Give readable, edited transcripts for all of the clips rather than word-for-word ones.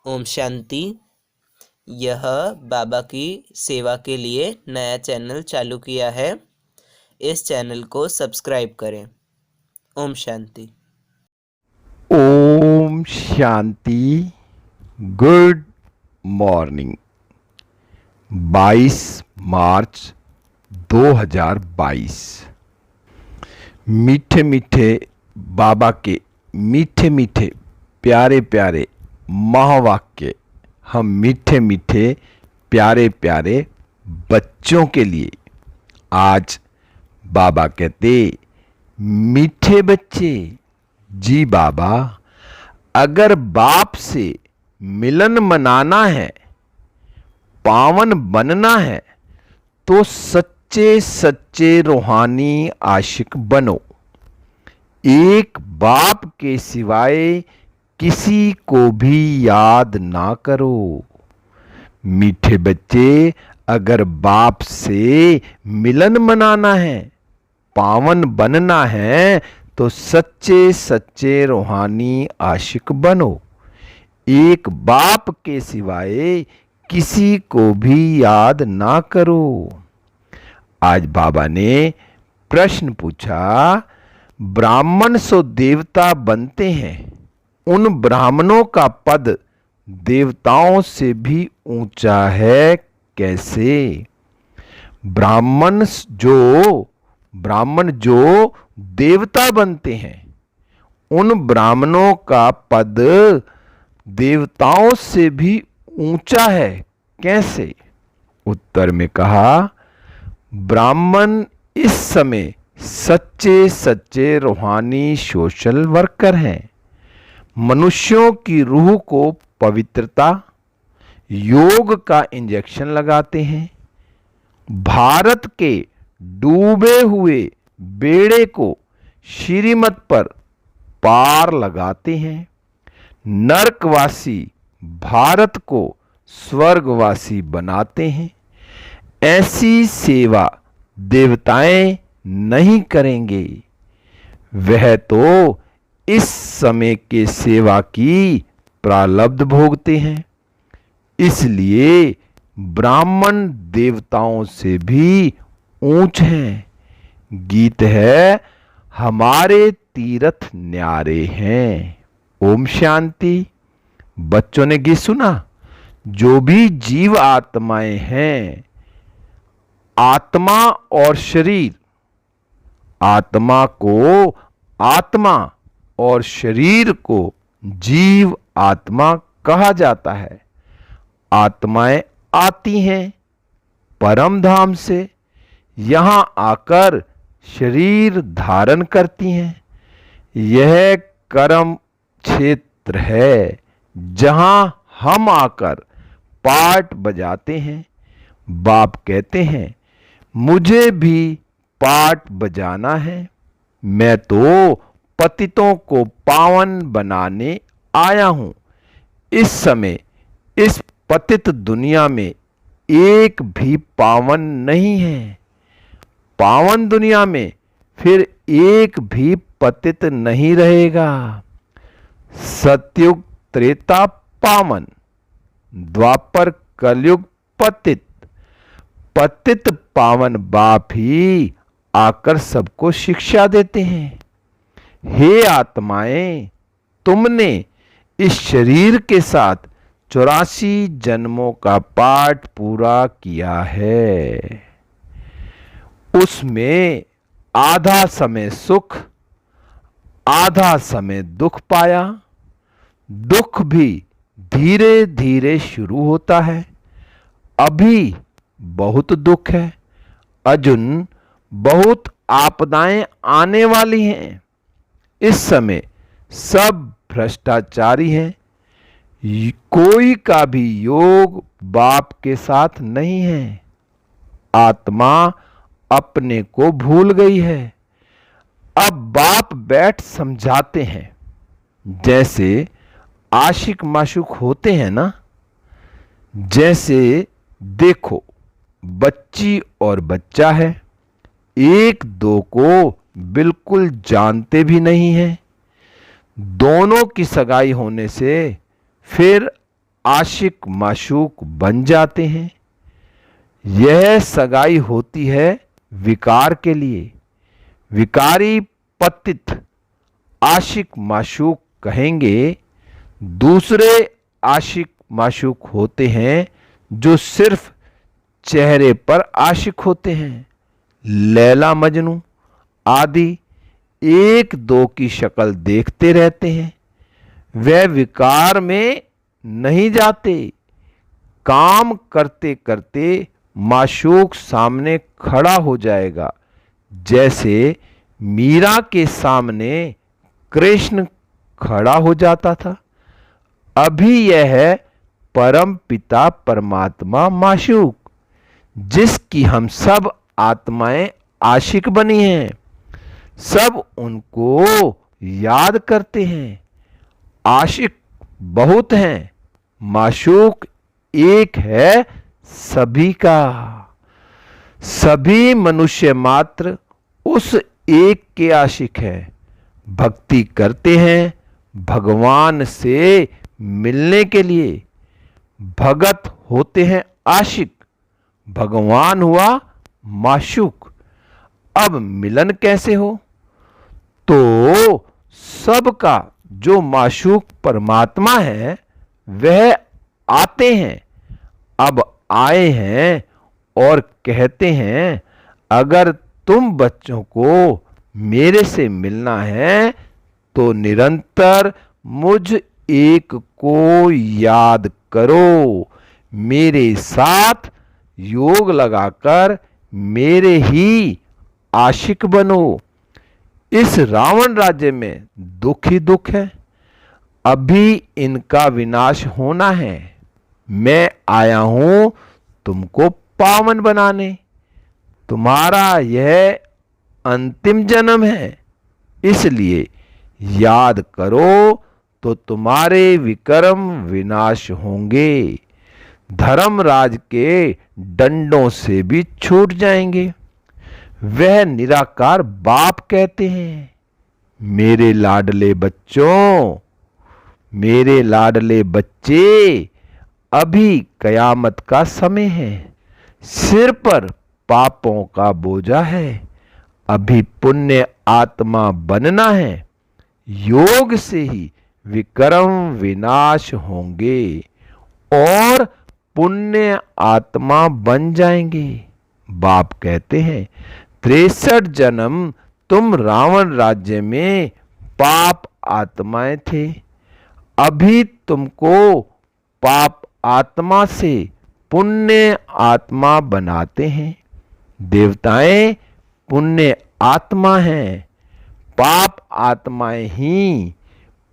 ओम शांति। यह बाबा की सेवा के लिए नया चैनल चालू किया है। इस चैनल को सब्सक्राइब करें। Om Shanti. Om Shanti. Good morning. 22 March 2022। मीठे मीठे बाबा के मीठे मीठे प्यारे प्यारे महावाक्य हम मीठे मीठे प्यारे प्यारे बच्चों के लिए आज बाबा कहते, मीठे बच्चे जी बाबा, अगर बाप से मिलन मनाना है, पावन बनना है, तो सच्चे सच्चे रूहानी आशिक बनो। एक बाप के सिवाय किसी को भी याद ना करो। मीठे बच्चे, अगर बाप से मिलन मनाना है, पावन बनना है, तो सच्चे सच्चे रूहानी आशिक बनो। एक बाप के सिवाय किसी को भी याद ना करो। आज बाबा ने प्रश्न पूछा, ब्राह्मण सो देवता बनते हैं, उन ब्राह्मणों का पद देवताओं से भी ऊंचा है, कैसे? ब्राह्मण जो देवता बनते हैं, उन ब्राह्मणों का पद देवताओं से भी ऊंचा है, कैसे? उत्तर में कहा, ब्राह्मण इस समय सच्चे सच्चे रूहानी सोशल वर्कर हैं। मनुष्यों की रूह को पवित्रता, योग का इंजेक्शन लगाते हैं। भारत के डूबे हुए बेड़े को श्रीमत पर पार लगाते हैं। नरकवासी भारत को स्वर्गवासी बनाते हैं। ऐसी सेवा देवताएं नहीं करेंगे, वह तो इस समय के सेवा की प्रारब्ध भोगते हैं। इसलिए ब्राह्मण देवताओं से भी ऊंच हैं। गीत है, हमारे तीर्थ न्यारे हैं। ओम शांति। बच्चों ने गीत सुना? जो भी जीव आत्माएं हैं, आत्मा और शरीर, आत्मा को आत्मा और शरीर को जीव आत्मा कहा जाता है। आत्माएं आती हैं परम धाम से, यहां आकर शरीर धारण करती हैं। यह कर्म क्षेत्र है जहां हम आकर पाठ बजाते हैं। बाप कहते हैं, मुझे भी पाठ बजाना है। मैं तो पतितों को पावन बनाने आया हूं। इस समय इस पतित दुनिया में एक भी पावन नहीं है। पावन दुनिया में फिर एक भी पतित नहीं रहेगा। सतयुग त्रेता पावन, द्वापर कलयुग पतित। पतित पावन बाप ही आकर सबको शिक्षा देते हैं। हे आत्माएं, तुमने इस शरीर के साथ 84 जन्मों का पाठ पूरा किया है। उसमें आधा समय सुख, आधा समय दुख पाया। दुख भी धीरे धीरे शुरू होता है। अभी बहुत दुख है, अजुन बहुत आपदाएं आने वाली हैं। इस समय सब भ्रष्टाचारी हैं। कोई का भी योग बाप के साथ नहीं है। आत्मा अपने को भूल गई है। अब बाप बैठ समझाते हैं। जैसे आशिक माशुक होते हैं ना, जैसे देखो बच्ची और बच्चा है, एक दो को बिल्कुल जानते भी नहीं हैं। दोनों की सगाई होने से फिर आशिक माशूक बन जाते हैं। यह सगाई होती है विकार के लिए। विकारी पतित आशिक माशूक कहेंगे। दूसरे आशिक माशूक होते हैं जो सिर्फ चेहरे पर आशिक होते हैं। लैला मजनू आदि एक दो की शक्ल देखते रहते हैं, वह विकार में नहीं जाते। काम करते करते माशूक सामने खड़ा हो जाएगा, जैसे मीरा के सामने कृष्ण खड़ा हो जाता था। अभी यह है परम पिता परमात्मा माशूक, जिसकी हम सब आत्माएं आशिक बनी हैं। सब उनको याद करते हैं। आशिक बहुत हैं, माशूक एक है सभी का। सभी मनुष्य मात्र उस एक के आशिक हैं। भक्ति करते हैं भगवान से मिलने के लिए। भगत होते हैं आशिक, भगवान हुआ माशूक। अब मिलन कैसे हो? तो सबका जो माशूक परमात्मा है वह आते हैं। अब आए हैं और कहते हैं, अगर तुम बच्चों को मेरे से मिलना है तो निरंतर मुझ एक को याद करो। मेरे साथ योग लगाकर मेरे ही आशिक बनो। इस रावण राज्य में दुख ही दुख है। अभी इनका विनाश होना है। मैं आया हूं तुमको पावन बनाने। तुम्हारा यह अंतिम जन्म है, इसलिए याद करो तो तुम्हारे विक्रम विनाश होंगे। धर्मराज के दंडों से भी छूट जाएंगे। वह निराकार बाप कहते हैं, मेरे लाडले बच्चों, मेरे लाडले बच्चे, अभी कयामत का समय है। सिर पर पापों का बोझा है। अभी पुण्य आत्मा बनना है। योग से ही विक्रम विनाश होंगे और पुण्य आत्मा बन जाएंगे। बाप कहते हैं, 63 जन्म तुम रावण राज्य में पाप आत्माएं थे। अभी तुमको पाप आत्मा से पुण्य आत्मा बनाते हैं। देवताएं पुण्य आत्मा हैं। पाप आत्माएं ही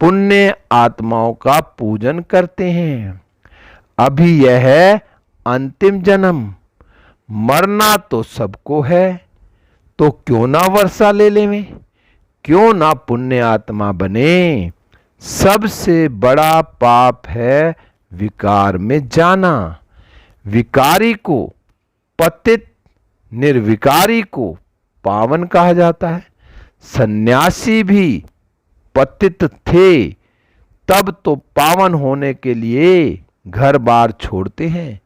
पुण्य आत्माओं का पूजन करते हैं। अभी यह है अंतिम जन्म। मरना तो सबको है, तो क्यों ना वर्षा ले लेवें, क्यों ना पुण्य आत्मा बने। सबसे बड़ा पाप है विकार में जाना। विकारी को पतित, निर्विकारी को पावन कहा जाता है। सन्यासी भी पतित थे, तब तो पावन होने के लिए घर बार छोड़ते हैं।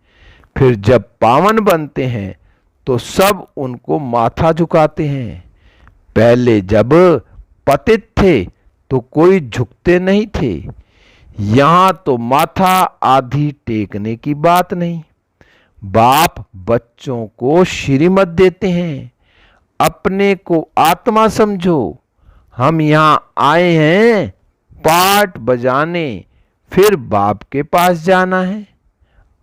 फिर जब पावन बनते हैं तो सब उनको माथा झुकाते हैं। पहले जब पतित थे तो कोई झुकते नहीं थे। यहां तो माथा आधी टेकने की बात नहीं। बाप बच्चों को श्रीमत देते हैं, अपने को आत्मा समझो। हम यहां आए हैं पाठ बजाने, फिर बाप के पास जाना है।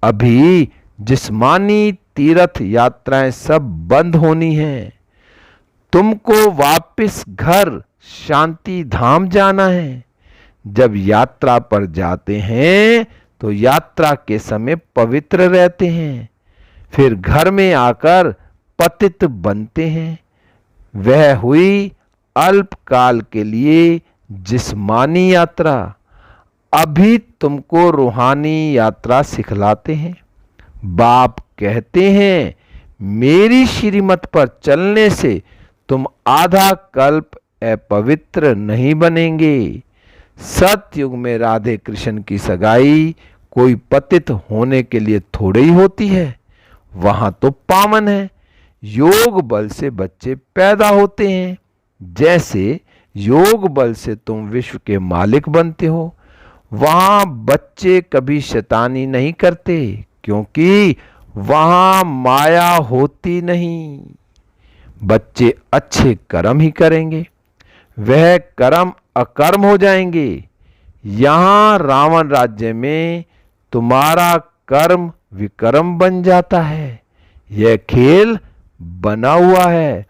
अभी जिस्मानी तीर्थ यात्राएं सब बंद होनी हैं। तुमको वापस घर शांति धाम जाना है। जब यात्रा पर जाते हैं तो यात्रा के समय पवित्र रहते हैं, फिर घर में आकर पतित बनते हैं। वह हुई अल्पकाल के लिए जिस्मानी यात्रा। अभी तुमको रूहानी यात्रा सिखलाते हैं। बाप कहते हैं, मेरी श्रीमत पर चलने से तुम आधा कल्प अपवित्र नहीं बनेंगे। सतयुग में राधे कृष्ण की सगाई कोई पतित होने के लिए थोड़ी ही होती है, वहां तो पावन है। योग बल से बच्चे पैदा होते हैं। जैसे योग बल से तुम विश्व के मालिक बनते हो, वहां बच्चे कभी शैतानी नहीं करते, क्योंकि वहां माया होती नहीं। बच्चे अच्छे कर्म ही करेंगे, वह कर्म अकर्म हो जाएंगे। यहां रावण राज्य में तुम्हारा कर्म विकर्म बन जाता है। यह खेल बना हुआ है।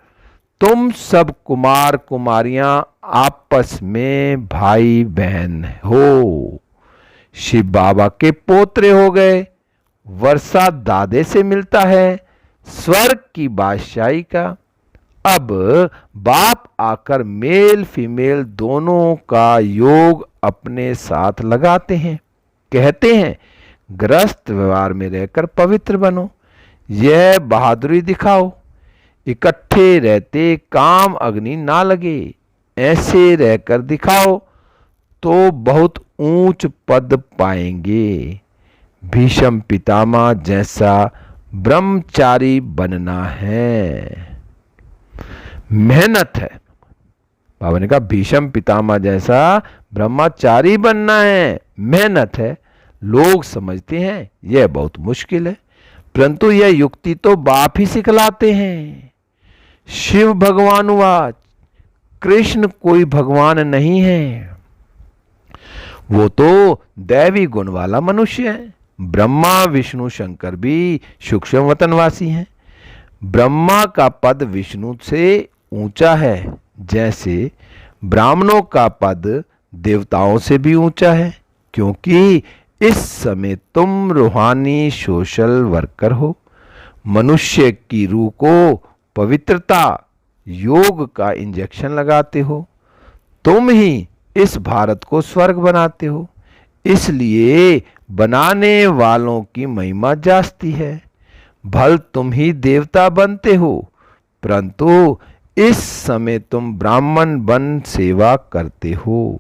तुम सब कुमार कुमारियां आपस में भाई बहन हो। शिव बाबा के पोत्रे हो गए। वर्षा दादे से मिलता है स्वर्ग की बादशाही का। अब बाप आकर मेल फीमेल दोनों का योग अपने साथ लगाते हैं। कहते हैं गृहस्थ व्यवहार में रहकर पवित्र बनो, यह बहादुरी दिखाओ। इकट्ठे रहते काम अग्नि ना लगे, ऐसे रहकर दिखाओ तो बहुत ऊंच पद पाएंगे। भीष्म पितामह जैसा ब्रह्मचारी बनना है। मेहनत है। बाबा ने कहा भीष्म पितामह जैसा ब्रह्मचारी बनना है, मेहनत है। लोग समझते हैं यह बहुत मुश्किल है, परंतु यह युक्ति तो बाप ही सिखलाते हैं। शिव भगवान वाच, कृष्ण कोई भगवान नहीं है, वो तो दैवी गुण वाला मनुष्य है। ब्रह्मा विष्णु शंकर भी सूक्ष्म वतनवासी हैं। ब्रह्मा का पद विष्णु से ऊंचा है, जैसे ब्राह्मणों का पद देवताओं से भी ऊंचा है, क्योंकि इस समय तुम रूहानी सोशल वर्कर हो। मनुष्य की रूह को पवित्रता योग का इंजेक्शन लगाते हो। तुम ही इस भारत को स्वर्ग बनाते हो, इसलिए बनाने वालों की महिमा जास्ती है। भल तुम ही देवता बनते हो, परंतु इस समय तुम ब्राह्मण बन सेवा करते हो।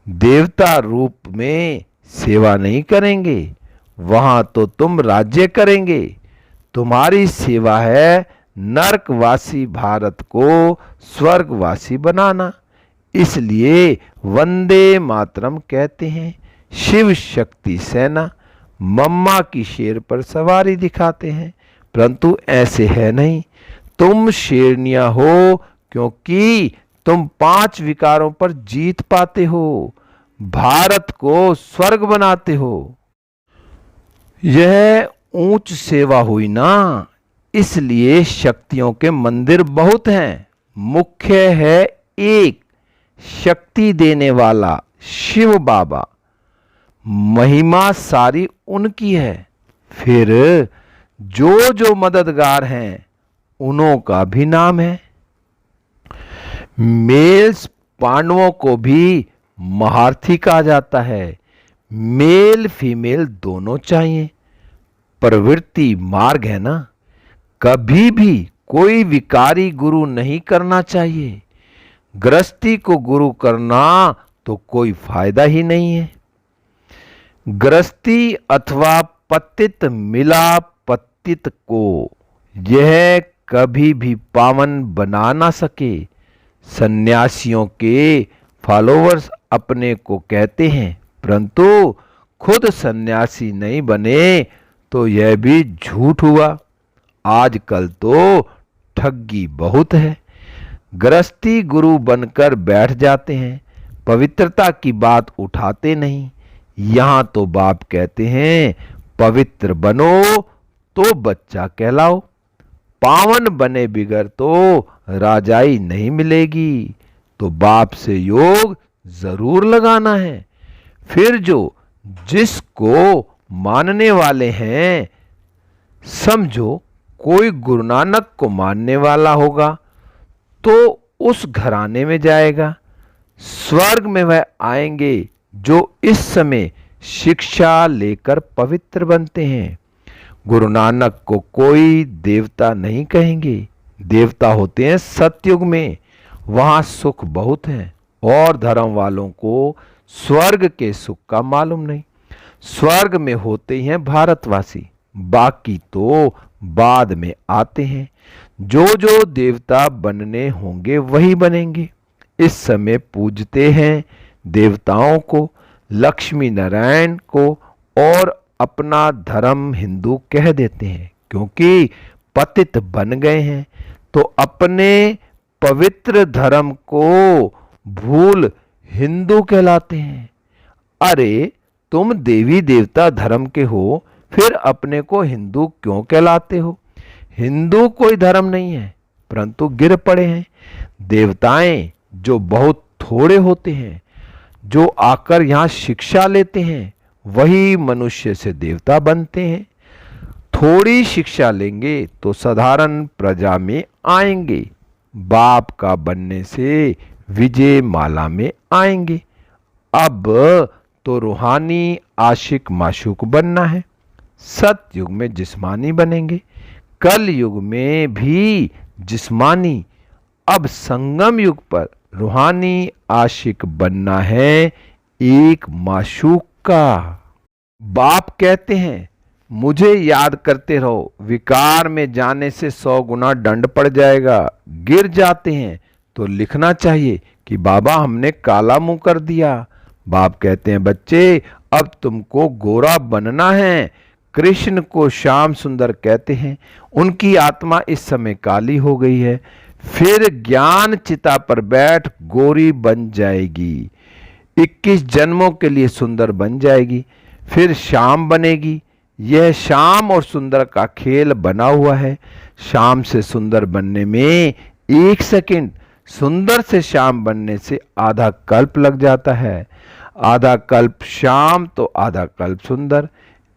देवता रूप में सेवा नहीं करेंगे, वहां तो तुम राज्य करेंगे। तुम्हारी सेवा है नरकवासी भारत को स्वर्गवासी बनाना। इसलिए वंदे मातरम कहते हैं। शिव शक्ति सेना मम्मा की शेर पर सवारी दिखाते हैं, परंतु ऐसे है नहीं। तुम शेरनियां हो, क्योंकि तुम 5 विकारों पर जीत पाते हो, भारत को स्वर्ग बनाते हो। यह ऊंच सेवा हुई ना, इसलिए शक्तियों के मंदिर बहुत हैं। मुख्य है एक शक्ति देने वाला शिव बाबा, महिमा सारी उनकी है। फिर जो जो मददगार हैं उन्हों का भी नाम है। मेल्स पांडवों को भी महारथी कहा जाता है। मेल फीमेल दोनों चाहिए, प्रवृत्ति मार्ग है ना। कभी भी कोई विकारी गुरु नहीं करना चाहिए। गृहस्थी को गुरु करना तो कोई फायदा ही नहीं है। गृहस्थी अथवा पतित मिला पतित को यह कभी भी पावन बना ना सके। सन्यासियों के फॉलोवर्स अपने को कहते हैं, परंतु खुद सन्यासी नहीं बने तो यह भी झूठ हुआ। आजकल तो ठगी बहुत है। गृहस्थी गुरु बनकर बैठ जाते हैं, पवित्रता की बात उठाते नहीं। यहां तो बाप कहते हैं पवित्र बनो तो बच्चा कहलाओ, पावन बने बिगर तो राजाई नहीं मिलेगी। तो बाप से योग जरूर लगाना है। फिर जो जिसको मानने वाले हैं, समझो कोई गुरु नानक को मानने वाला होगा तो उस घराने में जाएगा। स्वर्ग में वह आएंगे जो इस समय शिक्षा लेकर पवित्र बनते हैं। गुरु नानक को कोई देवता नहीं कहेंगे। देवता होते हैं सतयुग में, वहां सुख बहुत है, और धर्म वालों को स्वर्ग के सुख का मालूम नहीं। स्वर्ग में होते हैं भारतवासी, बाकी तो बाद में आते हैं। जो जो देवता बनने होंगे वही बनेंगे। इस समय पूजते हैं देवताओं को, लक्ष्मी नारायण को, और अपना धर्म हिंदू कह देते हैं, क्योंकि पतित बन गए हैं तो अपने पवित्र धर्म को भूल हिंदू कहलाते हैं। अरे तुम देवी देवता धर्म के हो, फिर अपने को हिंदू क्यों कहलाते हो? हिंदू कोई धर्म नहीं है, परंतु गिर पड़े हैं। देवताएं जो बहुत थोड़े होते हैं, जो आकर यहाँ शिक्षा लेते हैं, वही मनुष्य से देवता बनते हैं। थोड़ी शिक्षा लेंगे तो साधारण प्रजा में आएंगे, बाप का बनने से विजय माला में आएंगे। अब तो रूहानी आशिक माशूक बनना है। सतयुग में जिस्मानी बनेंगे, कल युग में भी जिस्मानी। अब संगम युग पर रूहानी आशिक बनना है एक माशूक का। बाप कहते हैं मुझे याद करते रहो, विकार में जाने से 100 गुना दंड पड़ जाएगा। गिर जाते हैं तो लिखना चाहिए कि बाबा हमने काला मुंह कर दिया। बाप कहते हैं बच्चे अब तुमको गोरा बनना है। कृष्ण को श्याम सुंदर कहते हैं, उनकी आत्मा इस समय काली हो गई है, फिर ज्ञान चिता पर बैठ गोरी बन जाएगी, 21 जन्मों के लिए सुंदर बन जाएगी, फिर श्याम बनेगी। यह श्याम और सुंदर का खेल बना हुआ है। श्याम से सुंदर बनने में 1 सेकंड, सुंदर से श्याम बनने से आधा कल्प लग जाता है। आधा कल्प श्याम तो आधा कल्प सुंदर।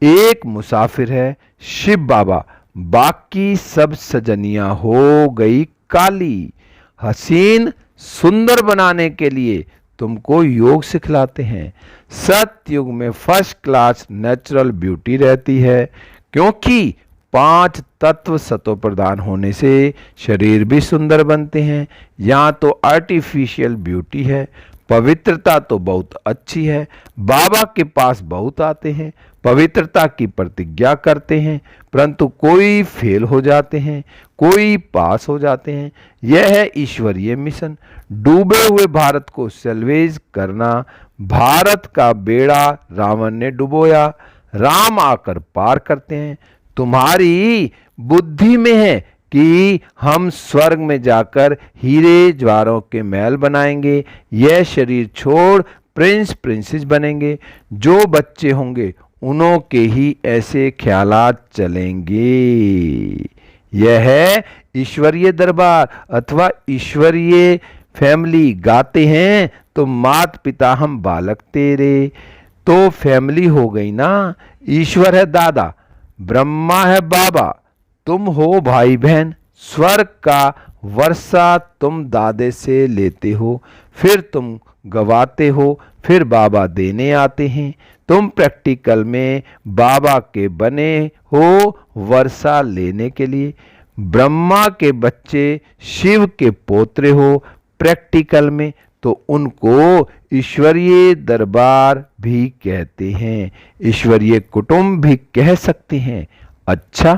एक मुसाफिर है शिव बाबा, बाकी सब सजनियां हो गई काली। हसीन सुंदर बनाने के लिए तुमको योग सिखलाते हैं। सतयुग में फर्स्ट क्लास नेचुरल ब्यूटी रहती है, क्योंकि 5 तत्व सतो प्रदान होने से शरीर भी सुंदर बनते हैं। यहाँ तो आर्टिफिशियल ब्यूटी है। पवित्रता तो बहुत अच्छी है। बाबा के पास बहुत आते हैं, पवित्रता की प्रतिज्ञा करते हैं, परंतु कोई फेल हो जाते हैं, कोई पास हो जाते हैं। यह है ईश्वरीय मिशन। डूबे हुए भारत को सैल्वेज करना। भारत का बेड़ा रावण ने डुबोया, राम आकर पार करते हैं। तुम्हारी बुद्धि में है कि हम स्वर्ग में जाकर हीरे ज्वारों के महल बनाएंगे, यह शरीर छोड़ प्रिंस प्रिंसेस बनेंगे। जो बच्चे होंगे उनों के ही ऐसे ख्यालात चलेंगे। यह है ईश्वरीय दरबार अथवा ईश्वरीय फैमिली। गाते हैं तो मात पिता हम बालक तेरे, तो फैमिली हो गई ना। ईश्वर है दादा, ब्रह्मा है बाबा, तुम हो भाई बहन। स्वर्ग का वर्षा तुम दादे से लेते हो, फिर तुम गवाते हो, फिर बाबा देने आते हैं। तुम प्रैक्टिकल में बाबा के बने हो वर्षा लेने के लिए। ब्रह्मा के बच्चे शिव के पोत्रे हो प्रैक्टिकल में, तो उनको ईश्वरीय दरबार भी कहते हैं, ईश्वरीय कुटुंब भी कह सकते हैं। अच्छा,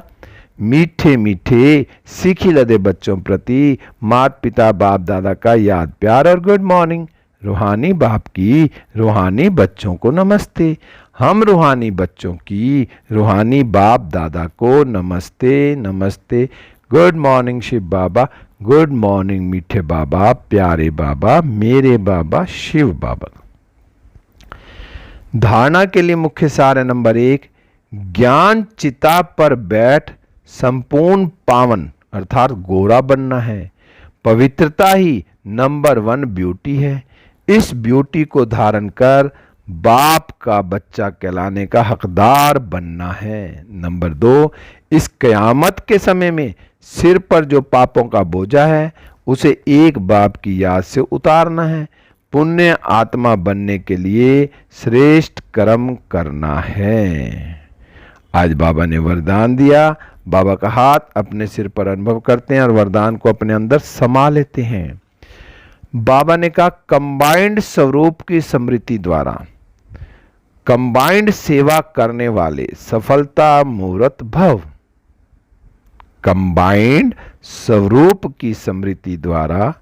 मीठे मीठे सीखी लदे बच्चों प्रति माता पिता बाप दादा का याद प्यार और गुड मॉर्निंग। रूहानी बाप की रूहानी बच्चों को नमस्ते। हम रूहानी बच्चों की रूहानी बाप दादा को नमस्ते नमस्ते। गुड मॉर्निंग शिव बाबा, गुड मॉर्निंग मीठे बाबा, प्यारे बाबा, मेरे बाबा शिव बाबा। धारणा के लिए मुख्य सार है नंबर 1, ज्ञान चिता पर बैठ संपूर्ण पावन अर्थात गोरा बनना है। पवित्रता ही नंबर 1 ब्यूटी है। इस ब्यूटी को धारण कर बाप का बच्चा कहलाने का हकदार बनना है। नंबर 2, इस कयामत के समय में सिर पर जो पापों का बोझा है उसे एक बाप की याद से उतारना है। पुण्य आत्मा बनने के लिए श्रेष्ठ कर्म करना है। आज बाबा ने वरदान दिया। बाबा का हाथ अपने सिर पर अनुभव करते हैं और वरदान को अपने अंदर समा लेते हैं। बाबा ने कहा कंबाइंड स्वरूप की स्मृति द्वारा, कंबाइंड सेवा करने वाले सफलता मूर्त भव। कंबाइंड स्वरूप की स्मृति द्वारा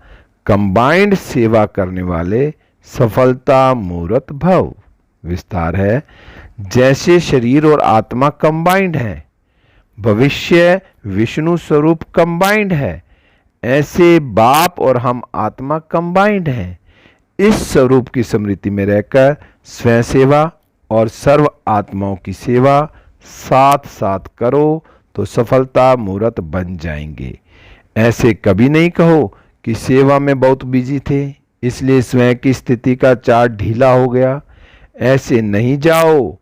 कंबाइंड सेवा करने वाले सफलता मूर्त भव। विस्तार है, जैसे शरीर और आत्मा कंबाइंड है, भविष्य विष्णु स्वरूप कंबाइंड है, ऐसे बाप और हम आत्मा कंबाइंड हैं। इस स्वरूप की स्मृति में रहकर स्वयं सेवा और सर्व आत्माओं की सेवा साथ साथ करो तो सफलता मूर्त बन जाएंगे। ऐसे कभी नहीं कहो कि सेवा में बहुत बिजी थे इसलिए स्वयं की स्थिति का चार्ट ढीला हो गया। ऐसे नहीं जाओ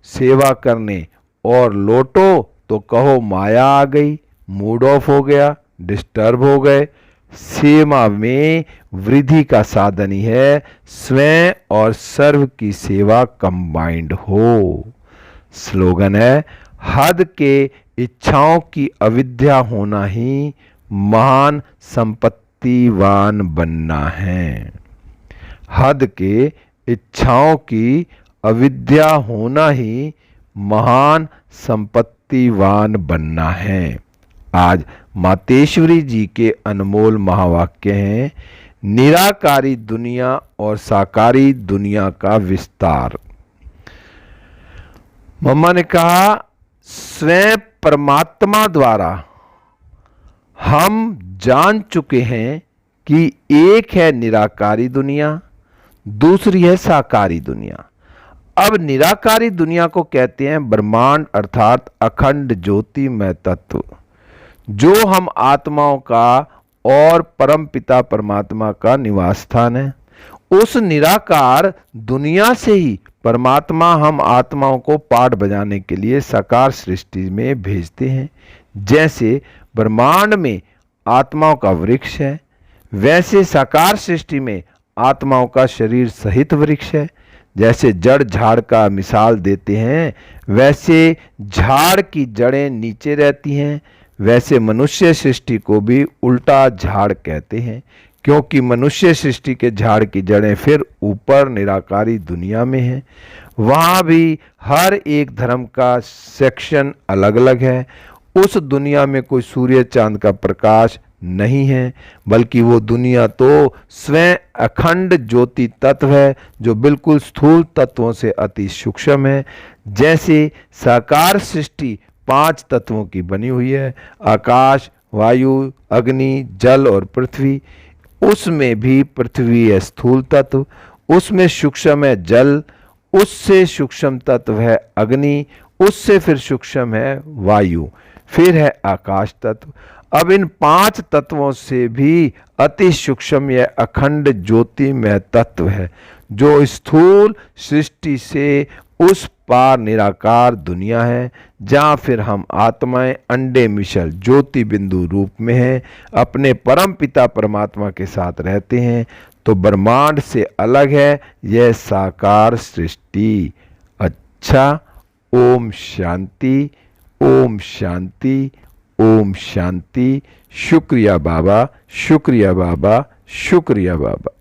सेवा करने और लौटो तो कहो माया आ गई, मूड ऑफ हो गया, डिस्टर्ब हो गए। सेवा में वृद्धि का साधन ही है स्वयं और सर्व की सेवा कंबाइंड हो। स्लोगन है, हद के इच्छाओं की अविद्या होना ही महान संपत्तिवान बनना है। हद के इच्छाओं की अविद्या होना ही महान संपत्तिवान बनना है। आज मातेश्वरी जी के अनमोल महावाक्य हैं, निराकारी दुनिया और साकारी दुनिया का विस्तार। मम्मा ने कहा, स्वयं परमात्मा द्वारा हम जान चुके हैं कि एक है निराकारी दुनिया, दूसरी है साकारी दुनिया। अब निराकारी दुनिया को कहते हैं ब्रह्मांड अर्थात अखंड ज्योतिमय तत्व, जो हम आत्माओं का और परम पिता परमात्मा का निवास स्थान है। उस निराकार दुनिया से ही परमात्मा हम आत्माओं को पाठ बजाने के लिए साकार सृष्टि में भेजते हैं। जैसे ब्रह्मांड में आत्माओं का वृक्ष है, वैसे साकार सृष्टि में आत्माओं का शरीर सहित वृक्ष है। जैसे जड़ झाड़ का मिसाल देते हैं, वैसे झाड़ की जड़ें नीचे रहती हैं, वैसे मनुष्य सृष्टि को भी उल्टा झाड़ कहते हैं, क्योंकि मनुष्य सृष्टि के झाड़ की जड़ें फिर ऊपर निराकारी दुनिया में हैं। वहाँ भी हर एक धर्म का सेक्शन अलग अलग है। उस दुनिया में कोई सूर्य चांद का प्रकाश नहीं है, बल्कि वो दुनिया तो स्वयं अखंड ज्योति तत्व है, जो बिल्कुल स्थूल तत्वों से अति सूक्ष्म है। जैसे साकार सृष्टि 5 तत्वों की बनी हुई है, आकाश, वायु, अग्नि, जल और पृथ्वी। उसमें भी पृथ्वी है स्थूल तत्व, उसमें सूक्ष्म है जल, उससे सूक्ष्म तत्व है अग्नि, उससे फिर सूक्ष्म है वायु, फिर है आकाश तत्व। अब इन 5 तत्वों से भी अति सूक्ष्म यह अखंड ज्योतिमय तत्व है, जो स्थूल सृष्टि से उस पार निराकार दुनिया है, जहाँ फिर हम आत्माएं अंडे मिशल ज्योति बिंदु रूप में हैं, अपने परम पिता परमात्मा के साथ रहते हैं। तो ब्रह्मांड से अलग है यह साकार सृष्टि। अच्छा, ओम शांति, ओम शांति, ओम शांति। शुक्रिया बाबा, शुक्रिया बाबा, शुक्रिया बाबा।